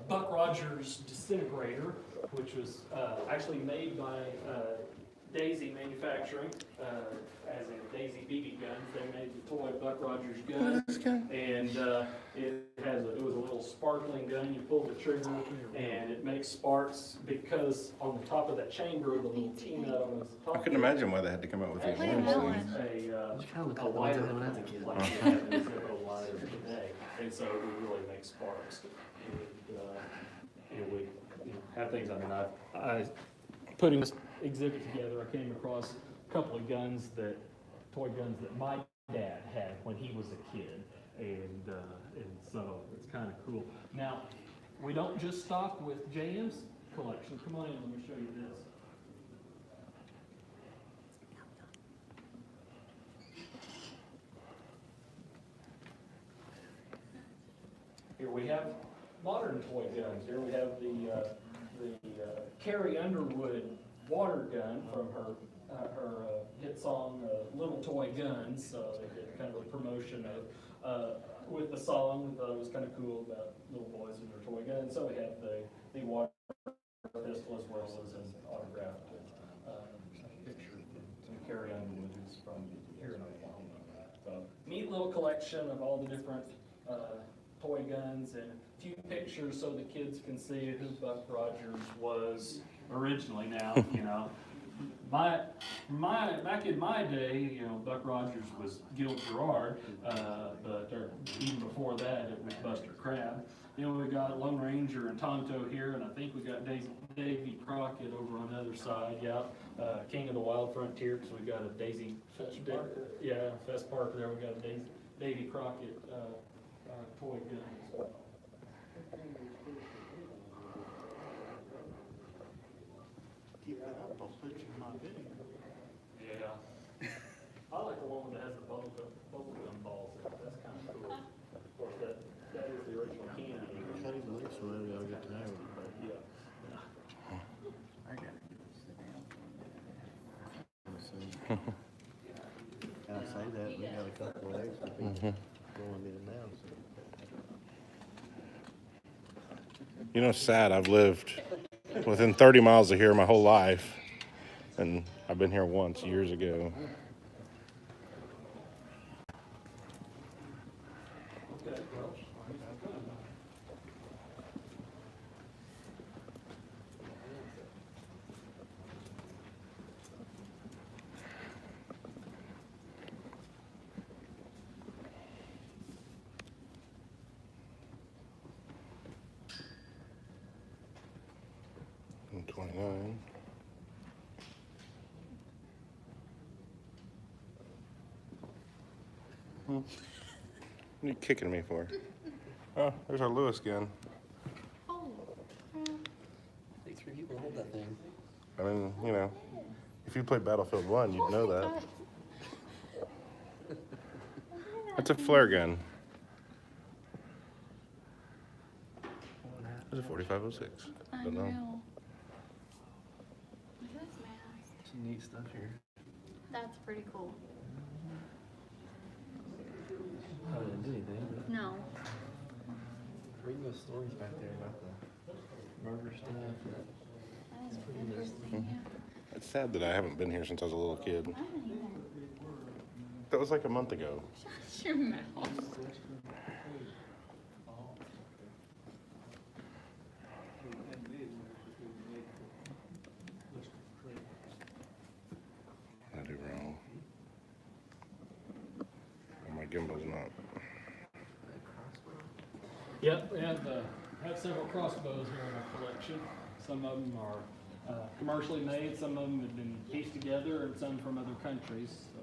Buck Rogers disintegrator, which was actually made by Daisy Manufacturing, as in Daisy BB Guns. They made the toy Buck Rogers gun, and it was a little sparkling gun. You pull the trigger, and it makes sparks because on the top of that chamber, the little T-nut on the top. I couldn't imagine why they had to come out with these ones. A lighter like you have in a lighter today, and so we really make sparks. And we have things. I mean, I putting this exhibit together, I came across a couple of toy guns that my dad had when he was a kid, and so it's kind of cool. Now, we don't just stop with JM's collection. Come on in, let me show you this. Here we have modern toy guns. Here we have the Carrie Underwood water gun from her hit song "Little Toy Guns." So they did kind of a promotion of with the song. We thought it was kind of cool about little boys and their toy guns. So we have the water pistol as well as an autographed picture from Carrie Underwood, who's from here in Oklahoma. So neat little collection of all the different toy guns and a few pictures so the kids can see who Buck Rogers was originally. Now, you know, back in my day, you know, Buck Rogers was Gil Gerard, but even before that, it was Buster Crabbe. You know, we got Lone Ranger and Tonto here, and I think we got Davy Crockett over on the other side. Yeah, King of the Wild Frontier, because we got a Daisy Fest Parker there. We got a Davy Crockett toy gun as well. Keep that up, I'll put you in my video. Yeah. I like the one that has the bubble gum balls. That's kind of cool. Of course, that is the original candy. Cut him loose whenever y'all get tired. Yeah. I gotta get this thing out. Can I say that? We got a couple of extra people going in and out. So. You know, it's sad. I've lived within 30 miles of here my whole life, and I've been here once years ago. Okay, well, And 29. What are you kicking me for? Oh, there's our Lewis gun. Oh, thanks for you to hold that thing. I mean, you know, if you played Battlefield 1, you'd know that. That's a flare gun. It's a 4506. I Don't know. know. Some neat stuff here. That's pretty cool. I didn't do anything, but No. reading those stories back there about the murder stuff. That is pretty interesting, yeah. It's sad that I haven't been here since I was a little kid. I don't even. That was like a month ago. Shut your mouth. I do wrong. My gimbal's not. Yep, we have several crossbows here in our collection. Some of them are commercially made, some of them have been pieced together, and some from other countries. So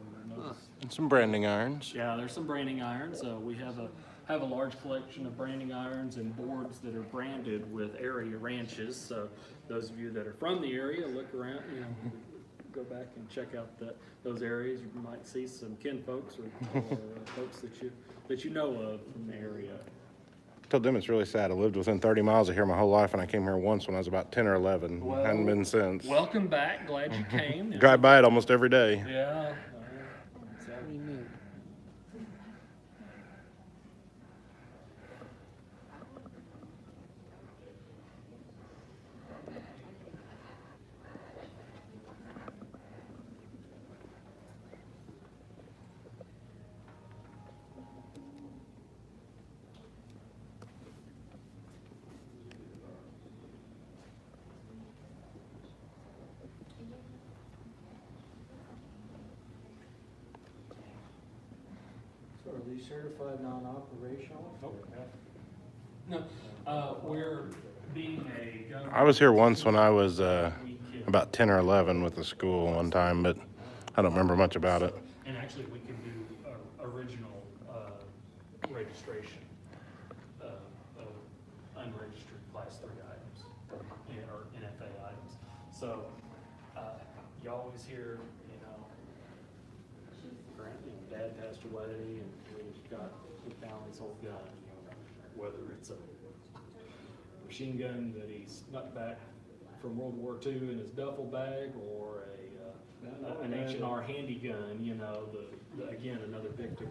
And some branding irons. yeah, there's some branding irons. We have a large collection of branding irons and boards that are branded with area ranches. So those of you that are from the area, look around, go back and check out those areas. You might see some kinfolks or folks that you know of from the area. I told them it's really sad. I lived within 30 miles of here my whole life, and I came here once when I was about 10 or 11. Well, Hadn't been since. Welcome back. Glad you came. Drive by it almost every day. Yeah. Pretty neat. So are these certified non-operational? No, we're being a government. I was here once when I was about 10 or 11 with the school one time, but I don't remember much about it. And actually, we can do original registration of unregistered class 3 items or NFA items. So you always hear, Dad passed away and we found this old gun, whether it's a machine gun that he snuck back from World War II in his duffel bag, or an H&R handgun, again, another victim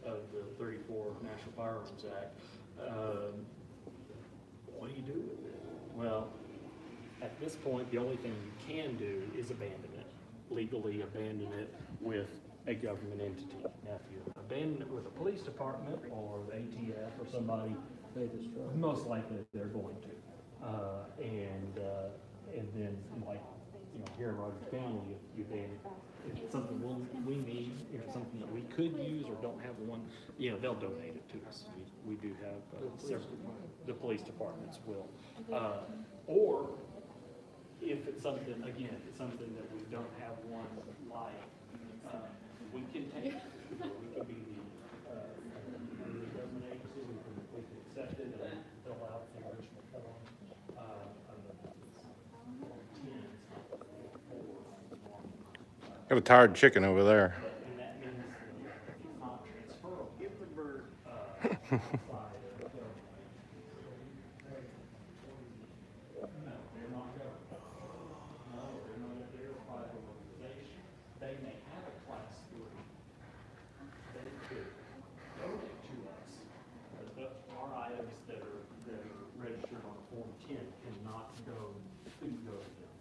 of the 34 National Firearms Act. What do you do with it? Well, at this point, the only thing you can do is abandon it, legally abandon it with a government entity. Now, if you abandon it with a police department or the ATF or somebody, most likely they're going to. And then, here in Rogers County, if it's something we need, if it's something that we could use or don't have one, they'll donate it to us. We do have several, the police departments will. Or if it's something, again, if it's something that we don't have one like, we can take it. We can be the government agency, we can accept it and fill out the original form. Got a tired chicken over there. And that means that it's not transferable. Give the bird No, they're not government. No, they're not. They're a private organization. They may have a class 3. They could donate to us. But our items that are registered on Form 10 couldn't go to them.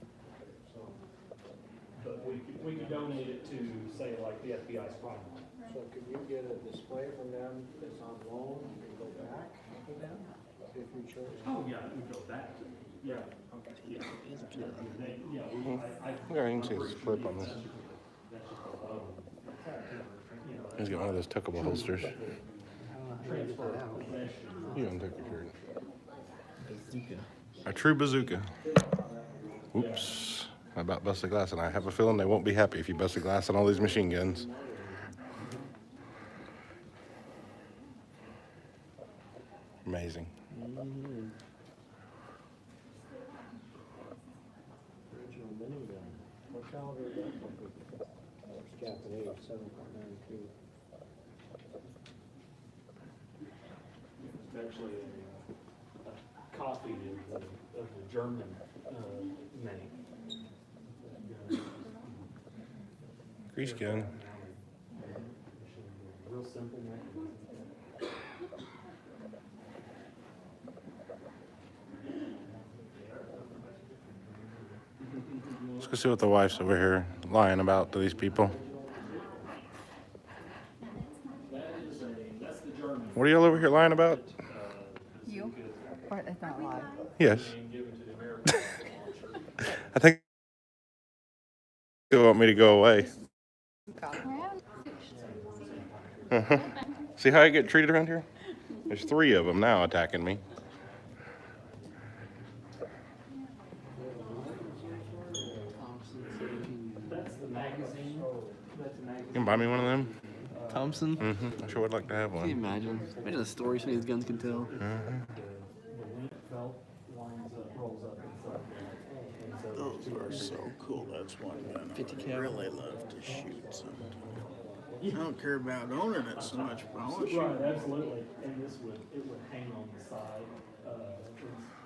So, but we could donate it to, say, like the FBI's crime line. So can you get a display from them that's on loan and go back to them if you chose? Oh, yeah, we go back. Yeah. Okay. Yeah. Yeah, you can see his clip on this. He's got one of those tuckable holsters. I don't know how to get that out. You don't take your shirt. Bazooka. A true bazooka. Oops. I about busted glass, and I have a feeling they won't be happy if you busted glass on all these machine guns. Amazing. Original minigun. What caliber is that? It's Japanese, 7.92. It's actually a copy of the German name. Grease gun. Real simple mechanism. Let's go see what the wife's over here lying about to these people. What are y'all over here lying about? You? Or it's not live. Yes. I think they want me to go away. Uh-huh. See how I get treated around here? There's 3 of them now attacking me. That's the magazine. You can buy me one of them? Thompson? I sure would like to have Can you one. imagine? Imagine the stories some of these guns can tell. The link belt lines up, rolls up inside. Those are so cool. That's one gun 50 I cal. would really love to shoot sometime. I don't care about owning it so much, but I want to shoot. Right, absolutely. And this would, it would hang on the side.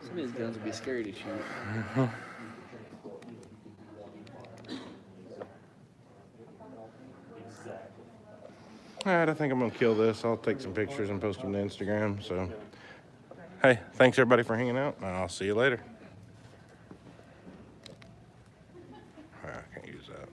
Some of these guns would be scary to shoot. Exactly. All right, I think I'm gonna kill this. I'll take some pictures and post them to Instagram. So, hey, thanks everybody for hanging out. I'll see you later. I can't use that.